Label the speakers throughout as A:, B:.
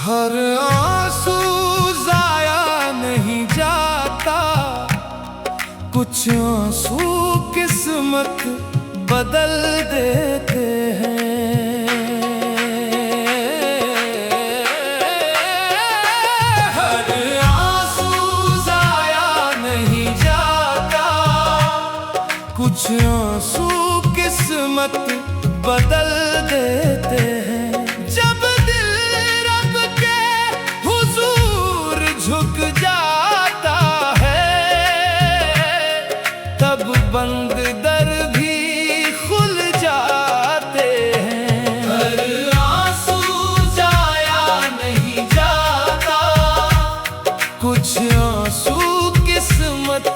A: हर आंसू जाया नहीं जाता, कुछ आंसू किस्मत बदल देते हैं। हर आंसू जाया नहीं जाता, कुछ आंसू किस्मत बदल देते हैं। झुक जाता है तब बंद दर भी खुल जाते हैं। हर आंसू जाया नहीं जाता, कुछ आंसू किस्मत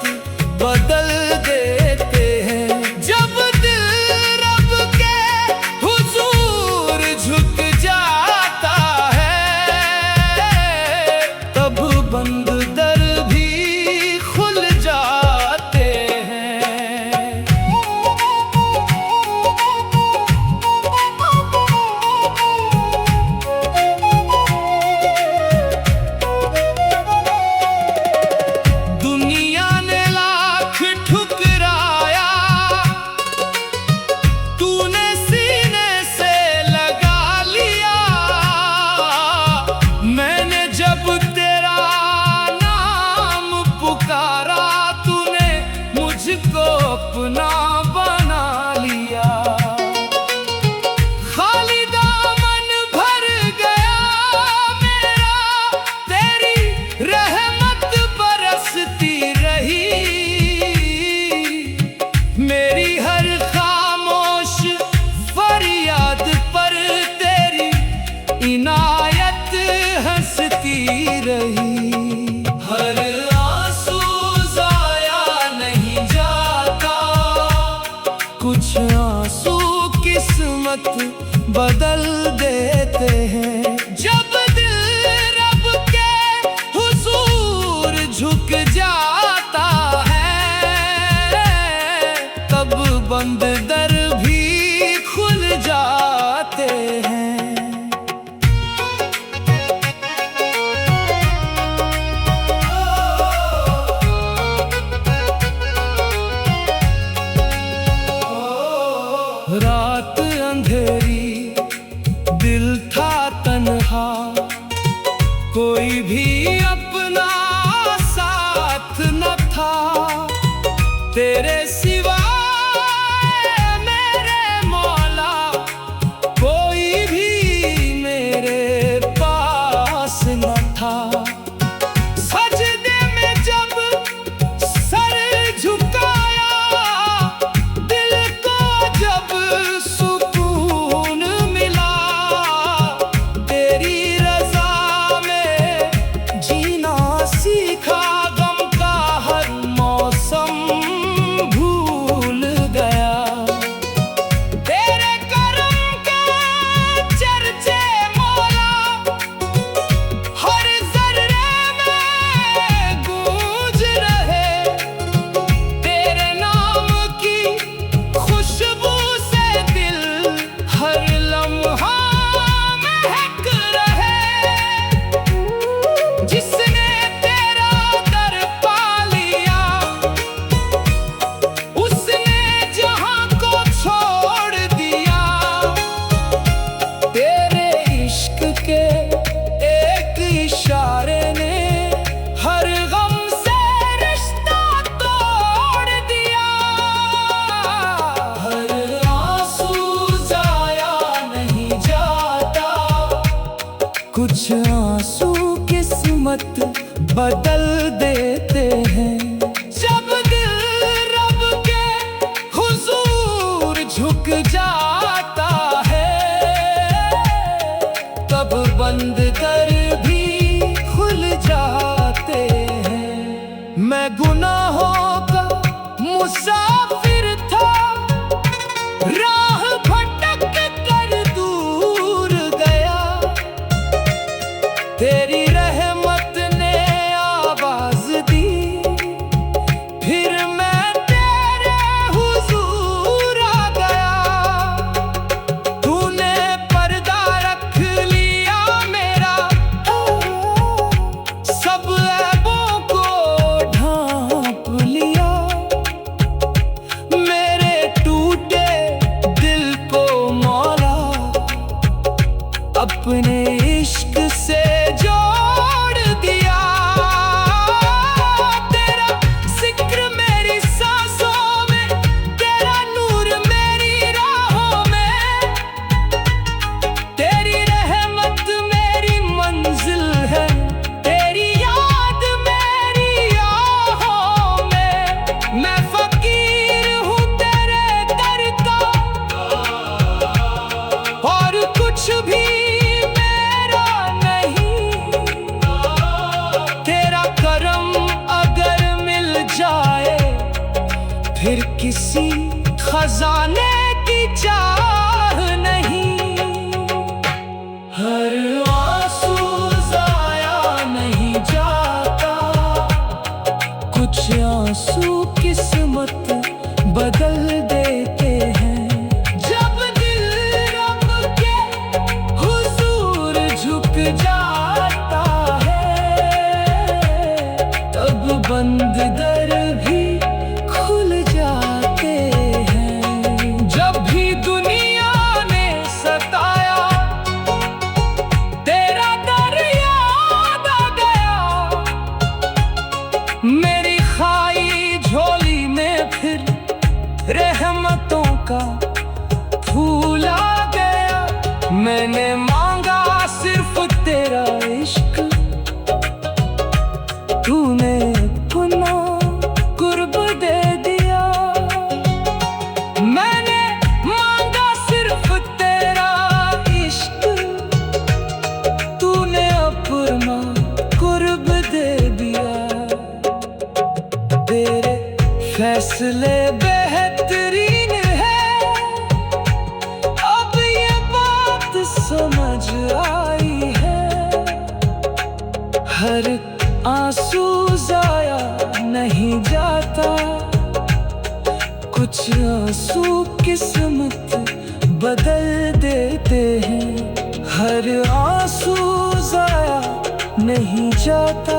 A: बदल देते हैं। जब दिल रब के हुजूर झुक जाता है तब बंद दर भी खुल जाते हैं। दुनिया ने लाख ठुकराया, तूने सीने से लगा लिया। मैंने जब पुकारा, तूने मुझको अपना बना लिया। खाली दामन भर गया मेरा, तेरी रहमत बरसती रही। मेरी हर खामोश फरियाद पर तेरी इनायत हंसती रही। हर कुछ आंसू किस्मत बदल देते हैं। जब दिल रब के हुजूर झुक जाता है तब बंद दर भी खुल जाते हैं। रात अंधेरी, दिल था तन्हा, कोई भी अपना साथ न था। तेरे सिवा मेरे मौला कोई भी मेरे पास न था। सजदे में जब सर झुकाया, दिल को जब सुकून मिला। तेरी रज़ा में जीना सीखा, गम का हर मौसम भूल गया। तेरे करम के चर्चे मौला हर ज़र्रे में गूंज रहे। तेरे नाम की खुशबू से दिल हर लम्हा महक रहे। जिसने तेरा दर पा लिया, उसने जहां को छोड़ दिया। तेरे इश्क के एक इशारे ने हर गम से रिश्ता तोड़ दिया। हर आंसू जाया नहीं जाता, कुछ आंसू किस्मत बदल देते हैं। जब दिल रब के हुजूर झुक जाता है तब बंद दर भी खुल जाते हैं। तूने इश्क से जोड़ दिया। तेरा जिक्र मेरी सांसों में, तेरा नूर मेरी राहों में, तेरी रहमत मेरी मंजिल है, तेरी याद मेरी आहों में। मैं फकीर हूँ तेरे दर का, और कुछ भी मेरा नहीं। तेरा करम अगर मिल जाए, फिर किसी खजाने की चाह नहीं। हर आंसू जाया नहीं जाता, कुछ आंसू किस्मत बदल देते हैं। जब दिल रब के हुजूर झुक जाता है, तब बंद दर भी खुल जाते हैं। जब भी दुनिया ने सताया, तेरा दर याद आ गया। मेरी खाई झोली में फिर रहमतों का फूल आ गया। मैंने मांगा सिर्फ तेरा इश्क, तूने अपना कुर्ब दे दिया। मैंने मांगा सिर्फ तेरा इश्क, तूने अपना कुर्ब दे दिया। तेरे फैसले बेहतरीन है, अब ये बात समझ आई है। हर आंसू जाया नहीं जाता, कुछ आंसू किस्मत बदल देते हैं। हर आंसू जाया नहीं जाता।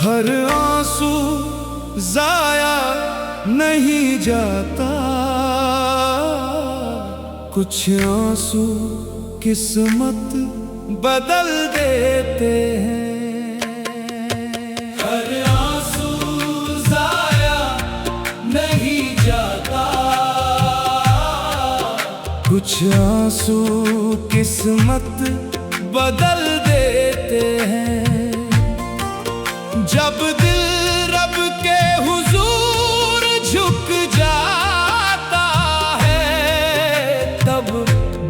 B: हर आंसू जाया नहीं जाता, कुछ आंसू किस्मत बदल देते हैं। हर आंसू जाया नहीं जाता, कुछ आंसू किस्मत बदल देते हैं। जब दिल रब के हुजूर झुक जाता है, तब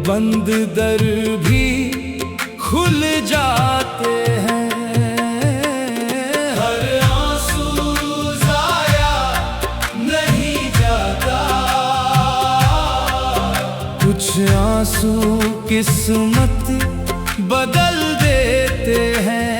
B: बंद दर भी खुल जाते हैं। हर आंसू जाया नहीं जाता, कुछ आंसू किस्मत बदल देते हैं।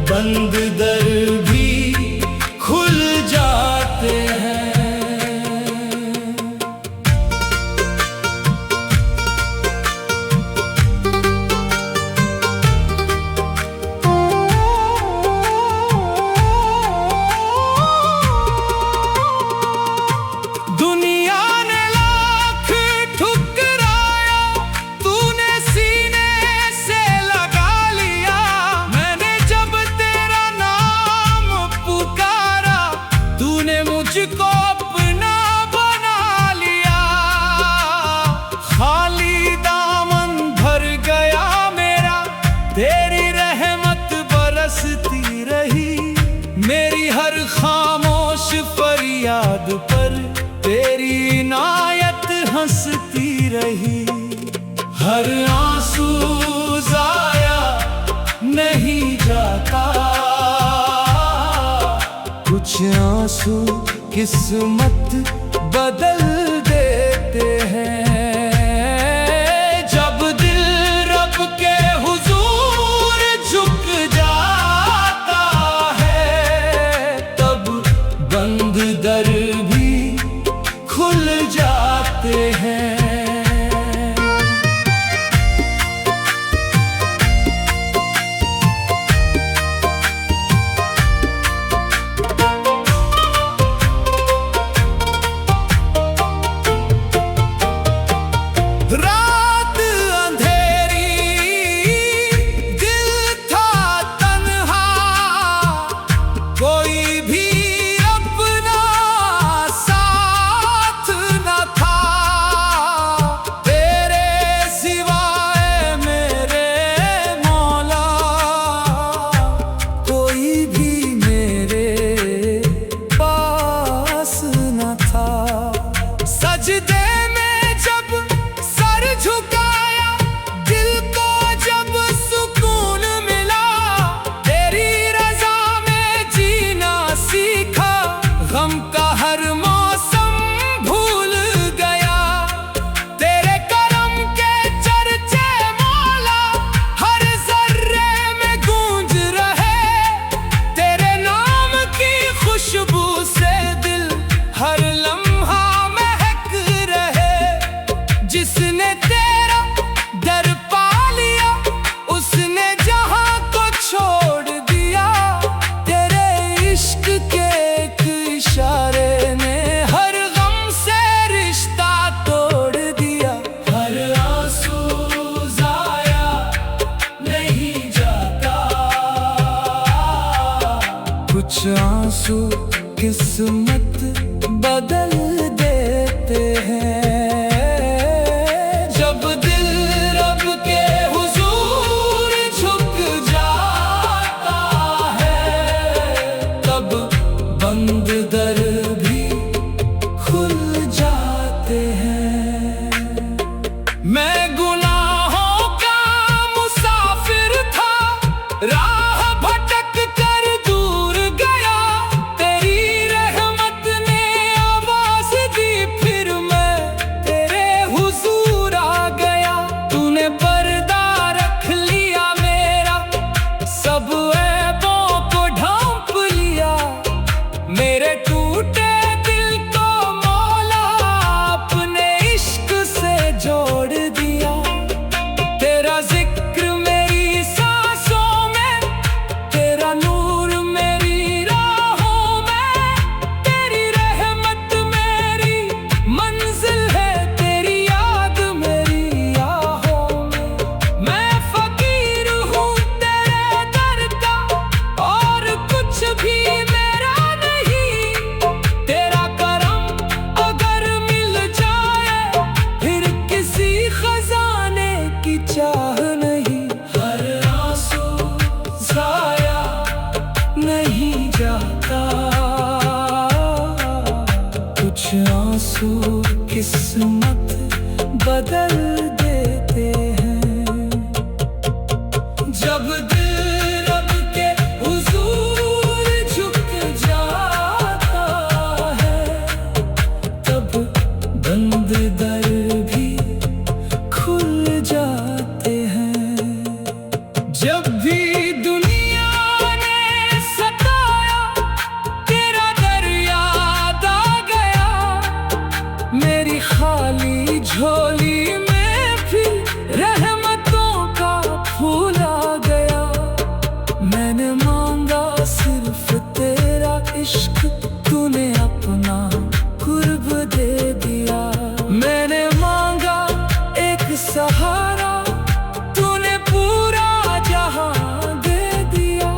B: बंद दर भी खुल जाते हैं। रही। हर आंसू जाया नहीं जाता, कुछ आंसू किस्मत बदल देते हैं। जब दिल रब के हुजूर झुक जाता है, तब बंद दर भी खुल जाते हैं। रात अंधेरी, दिल था तन्हा, कोई भी अपना साथ न था। तेरे सिवाय मेरे मौला, कोई भी मेरे पास न था। सजदे झुकाया दिल को जब सुकून मिला, तेरी रजा में जीना सीखा, गम का हर मौसम भूल गया। तेरे करम के चर्चे मौला हर जर्रे में गूंज रहे, तेरे नाम की खुशबू से दिल हर लम्हा महक रहे। जिसने तेरा दर पा लिया, उसने जहां को छोड़ दिया। तेरे इश्क के एक इशारे ने हर गम से रिश्ता तोड़ दिया। हर आंसू जाया नहीं जाता, कुछ आंसू किस्मत बदल देते हैं। बंद दर भी खुल जाते हैं। मैं गुनाहों का मुसाफिर था, राह भटक कर दूर गया। तेरी रहमत ने आवाज दी, फिर मैं तेरे हुजूर आ गया। तूने पर्दा रख लिया मेरा, सब ऐबों को ढांप लिया। मेरे टूटे दिल को मौला अपने इश्क से जोड़ दिया। तेरा जिक्र मेरी सांसों में, तेरा नूर मेरी राहों में। तेरी रहमत मेरी मंजिल है, तेरी याद मेरी आहों में। मैं फकीर हूँ तेरे दर का, और कुछ भी मेरा तेरा करम अगर मिल जाए, फिर किसी खजाने की चाह नहीं। हर आंसू जाया नहीं जाता, कुछ आंसू किस्मत बदल देते हैं। जब दिल रब के हुजूर झुक जाता है, तब बंद दर भी खुल जाते हैं। जब भी दुनिया ने सताया, तेरा दर याद आ गया। मेरी खाली झोली में फिर रहमतों का फूल आ गया। मैंने मांगा सिर्फ तेरा इश्क, तूने अपना कुर्ब दे दिया। मैंने मांगा एक सहारा, तूने पूरा जहां दे दिया।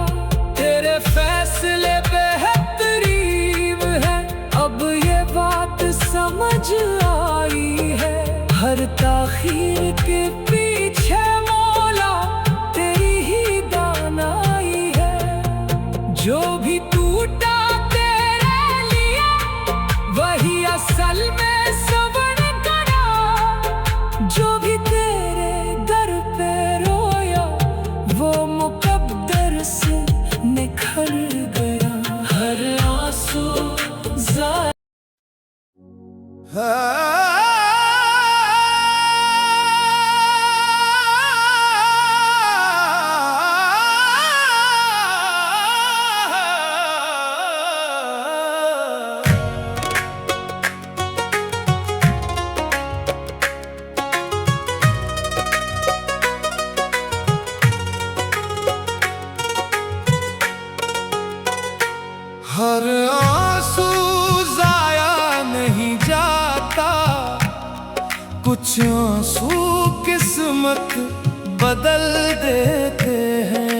B: तेरे फैसले बेहतरीन है, अब ये बात समझ आई है। हर ताखीर के पीछे मौला तेरी ही दानाई है। जो भी टूटा तेरे लिए, वही असल में सबर करा। हर आंसू जाया नहीं जाता, कुछ आंसू किस्मत बदल देते हैं।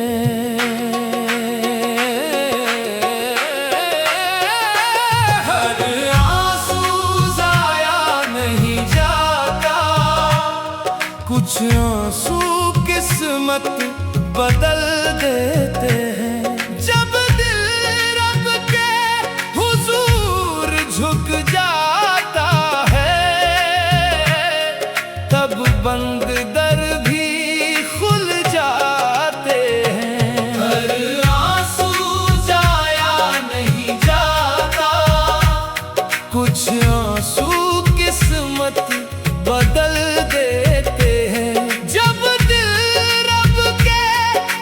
B: हर आंसू जाया नहीं जाता, कुछ आंसू किस्मत बदल देते हैं। जब झुक जाता है, तब बंद दर भी खुल जाते हैं। हर आंसू जाया नहीं जाता, कुछ आंसू किस्मत बदल देते हैं। जब दिल रब के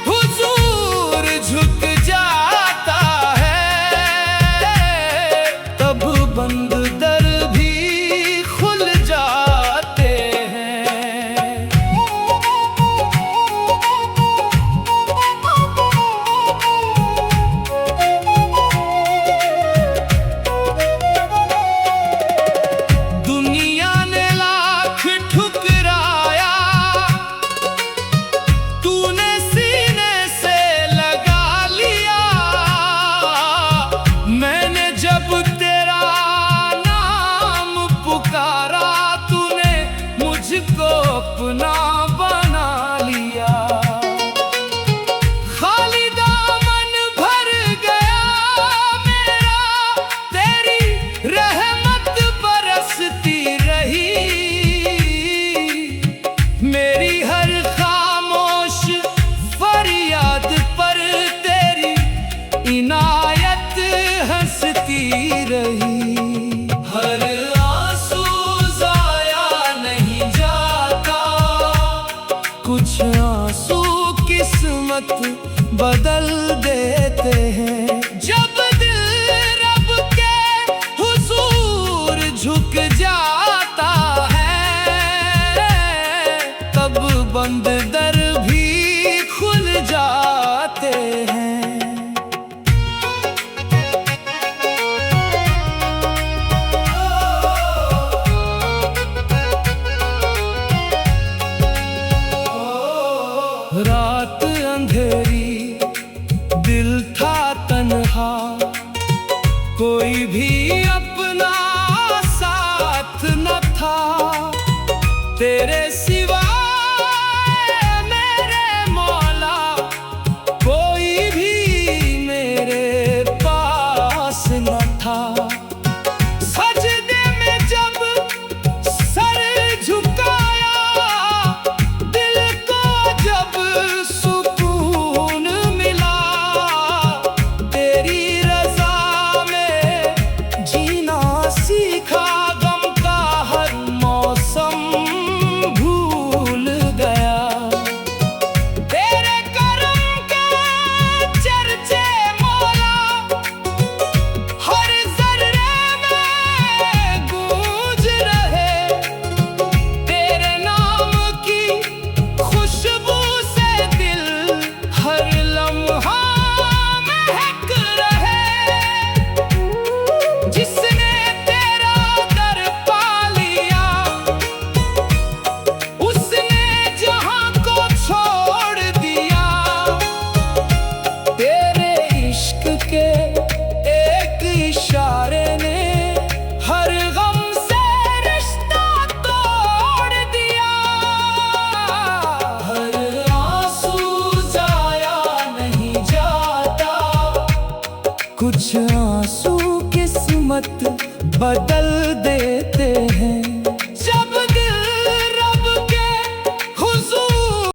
B: हुजूर झुक जाता है, तब बंद दर भी खुल जाते हैं। दुनिया ने लाख ठुकराया, तूने सीने से लगा लिया। मैंने जब तेरा पुकारा, तूने मुझको अपना बना लिया। खाली दामन भर गया मेरा, तेरी रहमत बरसती रही। मेरी हर खामोश फरियाद पर तेरी इनायत हंसती रही। हर कुछ आंसू किस्मत बदल देते हैं। जब दिल रब के हुजूर झुक जाता है, तब बंद दर भी खुल जाते हैं। रात अंधेरी, दिल था तन्हा, कोई भी अपना साथ न था। तेरे सिवा मेरे मौला, कोई भी मेरे पास न था। सजदे में जब सर झुकाया, दिल को जब सुकून मिला। तेरी रज़ा में जीना सीखा, गम का हर मौसम भूल गया। तेरे करम के चर्चे मौला, हर ज़र्रे में गूंज रहे। तेरे नाम की खुशबू से दिल हर लम्हा महक रहे। जिसने तेरा दर पा लिया, उसने जहां को छोड़ दिया। तेरे इश्क के एक इशारे ने हर गम से रिश्ता तोड़ दिया। हर आंसू जाया नहीं जाता, कुछ आंसू किस्मत बदल